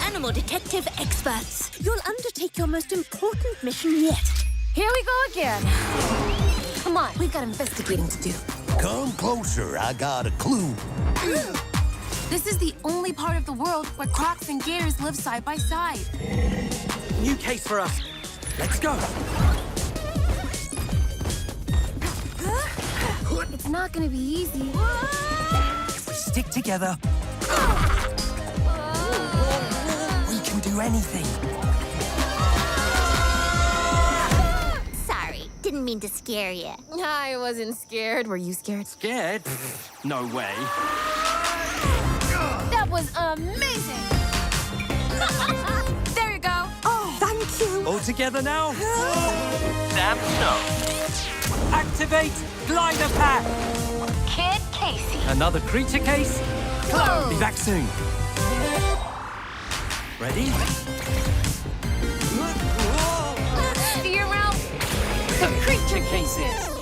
animal detective experts. You'll undertake your most important mission yet. Here we go again. Come on, we've got investigating to do. Come closer, I got a clue. This is the only part of the world where crocs and gators live side by side. New case for us. Let's go. It's not gonna be easy. If we stick together, we can do anything. Sorry, didn't mean to scare you. I wasn't scared. Were you scared? Scared? No way. That was amazing! There you go. Oh, thank you. All together now? Damn no. Activate glider pack. Kid Casey. Another creature case? Close. Be back soon. Ready? Steer out the creature cases.